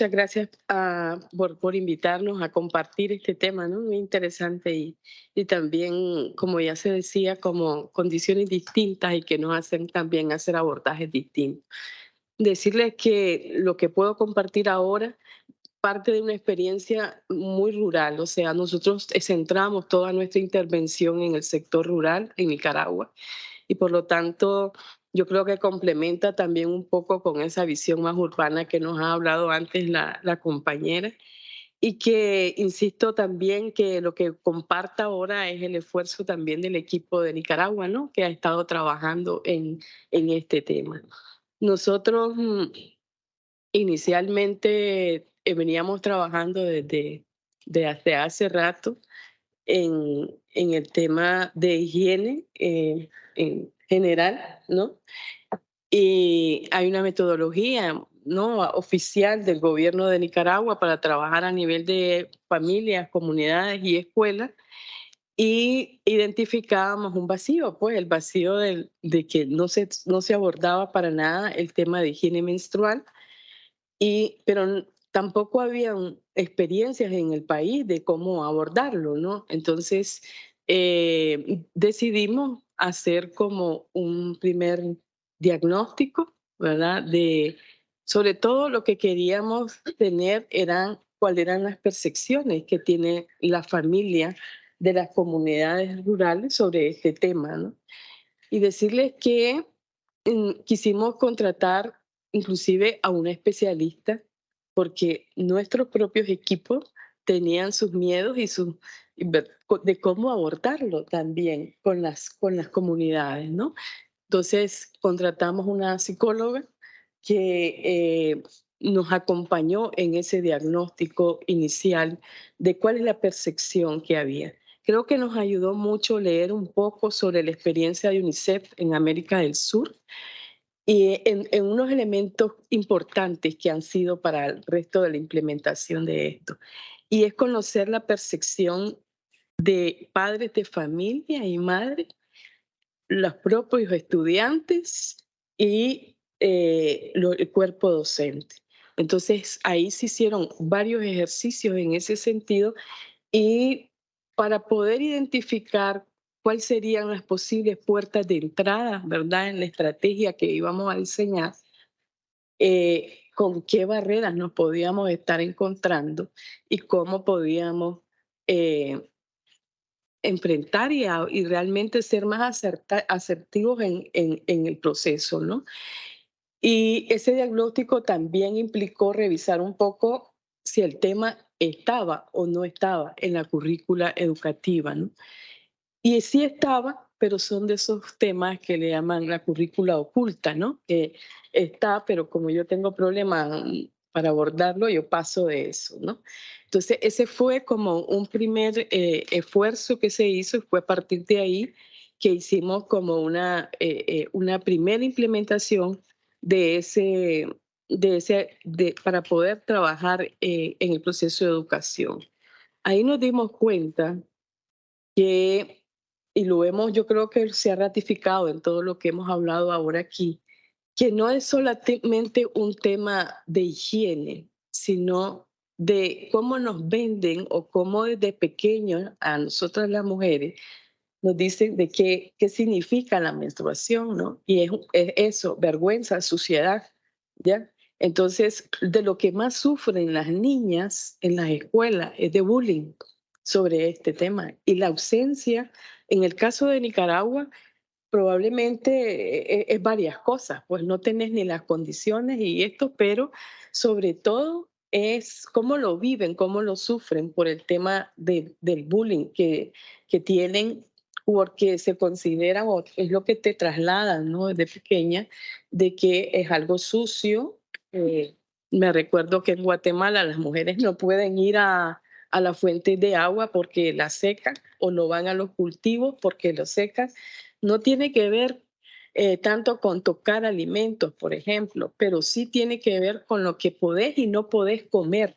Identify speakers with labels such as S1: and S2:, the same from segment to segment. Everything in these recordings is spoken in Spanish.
S1: muchas gracias por invitarnos a compartir este tema, ¿no? Muy interesante y también, como ya se decía, como condiciones distintas y que nos hacen también hacer abordajes distintos. Decirles que lo que puedo compartir ahora parte de una experiencia muy rural, o sea, nosotros centramos toda nuestra intervención en el sector rural en Nicaragua y por lo tanto yo creo que complementa también un poco con esa visión más urbana que nos ha hablado antes la compañera y que insisto también que lo que comparta ahora es el esfuerzo también del equipo de Nicaragua, ¿no? Que ha estado trabajando en este tema. Nosotros inicialmente veníamos trabajando desde hace rato en el tema de higiene en general, ¿no? Y hay una metodología, ¿no? Oficial del gobierno de Nicaragua para trabajar a nivel de familias, comunidades y escuelas. Y identificábamos un vacío, pues el vacío de que no se abordaba para nada el tema de higiene menstrual pero tampoco habían experiencias en el país de cómo abordarlo, ¿no? Entonces, decidimos hacer como un primer diagnóstico, ¿verdad? Sobre todo lo que queríamos tener eran cuáles eran las percepciones que tiene la familia de las comunidades rurales sobre este tema, ¿no? Y decirles que quisimos contratar inclusive a una especialista porque nuestros propios equipos tenían sus miedos de cómo abordarlo también con las comunidades, ¿no? Entonces contratamos una psicóloga que nos acompañó en ese diagnóstico inicial de cuál es la percepción que había. Creo que nos ayudó mucho leer un poco sobre la experiencia de UNICEF en América del Sur y en unos elementos importantes que han sido para el resto de la implementación de esto. Y es conocer la percepción de padres de familia y madres, los propios estudiantes y el cuerpo docente. Entonces, ahí se hicieron varios ejercicios en ese sentido y para poder identificar cuáles serían las posibles puertas de entrada, ¿verdad? En la estrategia que íbamos a diseñar, con qué barreras nos podíamos estar encontrando y cómo podíamos eh, enfrentar y realmente ser más asertivos en el proceso, ¿no? Y ese diagnóstico también implicó revisar un poco si el tema estaba o no estaba en la currícula educativa, ¿no? Y sí estaba, pero son de esos temas que le llaman la currícula oculta, ¿no? Que está, pero como yo tengo problemas para abordarlo, yo paso de eso, ¿no? Entonces, ese fue como un primer esfuerzo que se hizo y fue a partir de ahí que hicimos como una primera implementación de para poder trabajar en el proceso de educación. Ahí nos dimos cuenta que, y lo hemos, yo creo que se ha ratificado en todo lo que hemos hablado ahora aquí, que no es solamente un tema de higiene, sino de cómo nos venden o cómo desde pequeños a nosotras las mujeres nos dicen de qué significa la menstruación, ¿no? Y es eso, vergüenza, suciedad, ¿ya? Entonces, de lo que más sufren las niñas en las escuelas es de bullying sobre este tema. Y la ausencia, en el caso de Nicaragua, probablemente es varias cosas, pues no tenés ni las condiciones y esto, pero sobre todo es cómo lo viven, cómo lo sufren por el tema del bullying que tienen, porque se consideran, o es lo que te trasladan, ¿no? Desde pequeña, de que es algo sucio. eh, Me recuerdo que en Guatemala las mujeres no pueden ir a la fuente de agua porque la secan o no van a los cultivos porque los secan. No tiene que ver tanto con tocar alimentos, por ejemplo, pero sí tiene que ver con lo que podés y no podés comer,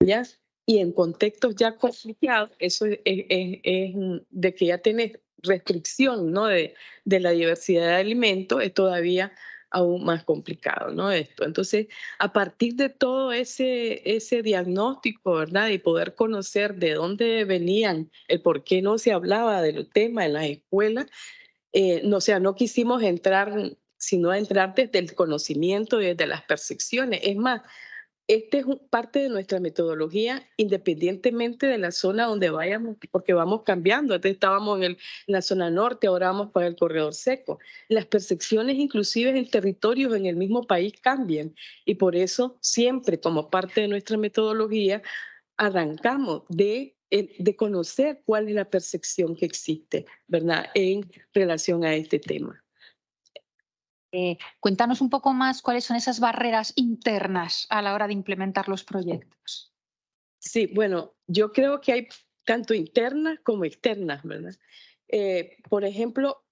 S1: ¿ya? Y en contextos ya complicados, eso es de que ya tenés restricción, ¿no? De la diversidad de alimentos, es todavía aún más complicado, ¿no? Esto. Entonces, a partir de todo ese diagnóstico, ¿verdad? Y poder conocer de dónde venían, el por qué no se hablaba del tema en las escuelas, no, o sea, no quisimos entrar, sino entrar desde el conocimiento y desde las percepciones. Es más, este es parte de nuestra metodología independientemente de la zona donde vayamos, porque vamos cambiando. Antes estábamos en la zona norte, ahora vamos para el corredor seco. Las percepciones inclusive en territorios en el mismo país cambian y por eso siempre como parte de nuestra metodología arrancamos de conocer cuál es la percepción que existe, ¿verdad? En relación a este tema.
S2: Cuéntanos un poco más cuáles son esas barreras internas a la hora de implementar los proyectos.
S1: Sí, bueno, yo creo que hay tanto internas como externas, ¿verdad? Por ejemplo,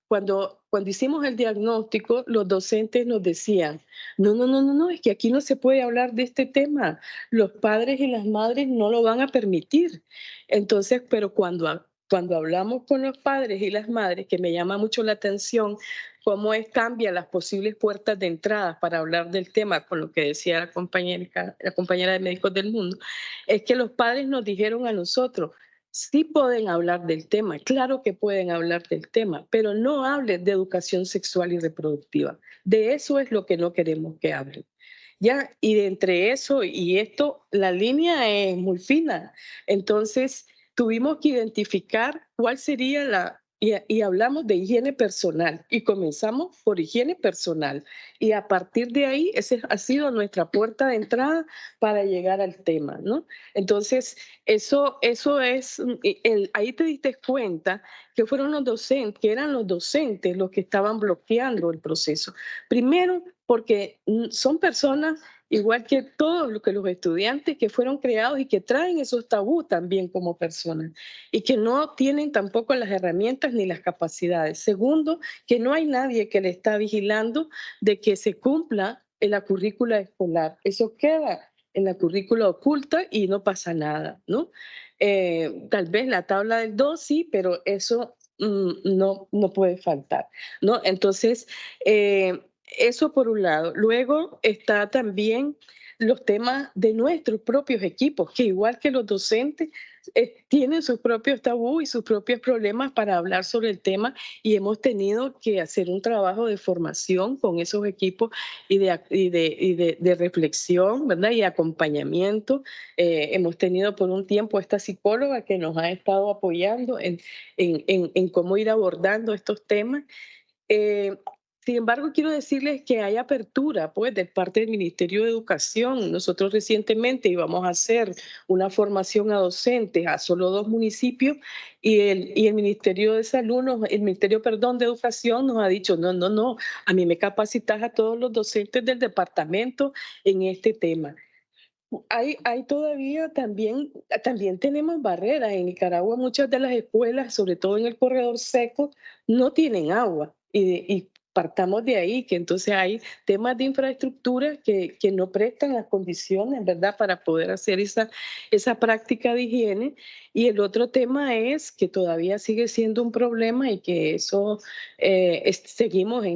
S1: cuando hicimos el diagnóstico, los docentes nos decían, no, no, no, no, no, es que aquí no se puede hablar de este tema. Los padres y las madres no lo van a permitir. Entonces, pero cuando hablamos con los padres y las madres, que me llama mucho la atención cómo cambia las posibles puertas de entrada para hablar del tema, con lo que decía la compañera de Médicos del Mundo, es que los padres nos dijeron a nosotros, sí pueden hablar del tema, claro que pueden hablar del tema, pero no hablen de educación sexual y reproductiva. De eso es lo que no queremos que hablen. Ya, y de entre eso y esto, la línea es muy fina. Entonces, tuvimos que identificar cuál sería y hablamos de higiene personal y comenzamos por higiene personal. Y a partir de ahí, esa ha sido nuestra puerta de entrada para llegar al tema, ¿no? Entonces, eso es, ahí te diste cuenta que fueron los docentes, que eran los docentes los que estaban bloqueando el proceso. Primero, porque son personas igual que todos los estudiantes que fueron creados y que traen esos tabús también como personas y que no tienen tampoco las herramientas ni las capacidades. Segundo, que no hay nadie que le está vigilando de que se cumpla en la currícula escolar. Eso queda en la currícula oculta y no pasa nada, ¿no? Tal vez la tabla del 2 sí, pero eso no puede faltar, ¿no? Entonces, eso por un lado. Luego está también los temas de nuestros propios equipos, que igual que los docentes, tienen sus propios tabú y sus propios problemas para hablar sobre el tema y hemos tenido que hacer un trabajo de formación con esos equipos y de reflexión, ¿verdad? Y acompañamiento. Hemos tenido por un tiempo esta psicóloga que nos ha estado apoyando en cómo ir abordando estos temas. Eh, Sin embargo, quiero decirles que hay apertura, pues, de parte del Ministerio de Educación. Nosotros recientemente íbamos a hacer una formación a docentes a solo 2 municipios y el Ministerio de Salud, el Ministerio, perdón, de Educación nos ha dicho, no, no, no, a mí me capacitas a todos los docentes del departamento en este tema. Hay todavía también tenemos barreras. En Nicaragua muchas de las escuelas, sobre todo en el corredor seco, no tienen agua. Y partamos de ahí, que entonces hay temas de infraestructura que no prestan las condiciones, ¿verdad?, para poder hacer esa práctica de higiene. Y el otro tema es que todavía sigue siendo un problema y que eso seguimos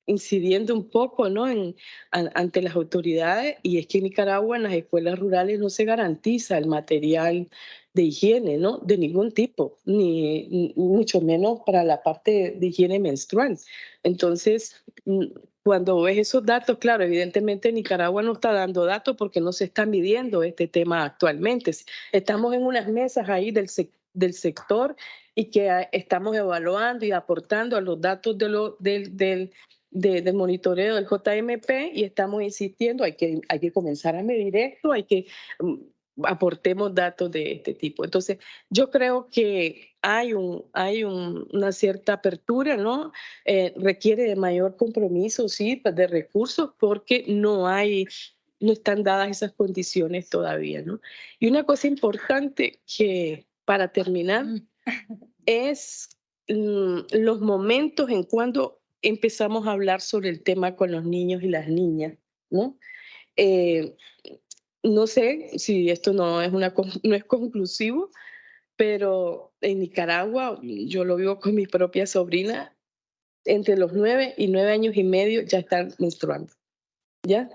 S1: incidiendo un poco, ¿no? Ante las autoridades, y es que en Nicaragua en las escuelas rurales no se garantiza el material de higiene, ¿no? De ningún tipo, ni mucho menos para la parte de higiene menstrual. Entonces, cuando ves esos datos, claro, evidentemente Nicaragua no está dando datos porque no se está midiendo este tema actualmente. Estamos en unas mesas ahí del sector y que estamos evaluando y aportando a los datos del monitoreo del JMP y estamos insistiendo, hay que comenzar a medir esto, aportemos datos de este tipo. Entonces, yo creo que una cierta apertura, ¿no? Requiere de mayor compromiso, sí, de recursos, porque no están dadas esas condiciones todavía, ¿no? Y una cosa importante que, para terminar, es los momentos en cuando empezamos a hablar sobre el tema con los niños y las niñas, ¿no? Eh, no sé si esto no es conclusivo, pero en Nicaragua, yo lo vivo con mi propia sobrina, entre los 9 y 9 años y medio ya están menstruando, ¿ya?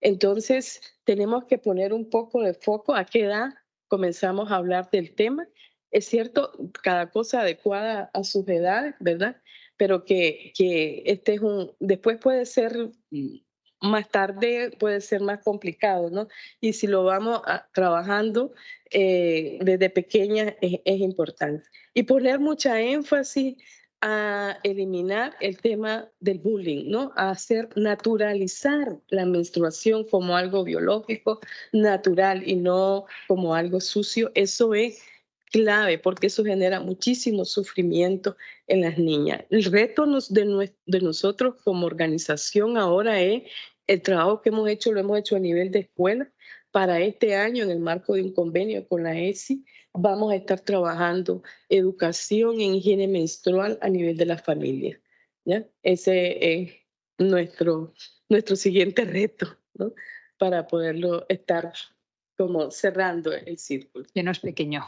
S1: Entonces, tenemos que poner un poco de foco a qué edad comenzamos a hablar del tema. Es cierto, cada cosa adecuada a sus edades, ¿verdad? Pero que este es después puede ser más tarde, puede ser más complicado, ¿no? Y si lo vamos trabajando desde pequeña es importante. Y poner mucha énfasis a eliminar el tema del bullying, ¿no? A hacer naturalizar la menstruación como algo biológico, natural y no como algo sucio. Eso es clave porque eso genera muchísimo sufrimiento en las niñas. El reto de nosotros como organización ahora es el trabajo que hemos hecho, lo hemos hecho a nivel de escuela. Para este año, en el marco de un convenio con la ESI, vamos a estar trabajando educación en higiene menstrual a nivel de la familia, ¿ya? Ese es nuestro, nuestro siguiente reto, ¿no? Para poderlo estar como cerrando el círculo.
S2: Que no es pequeño.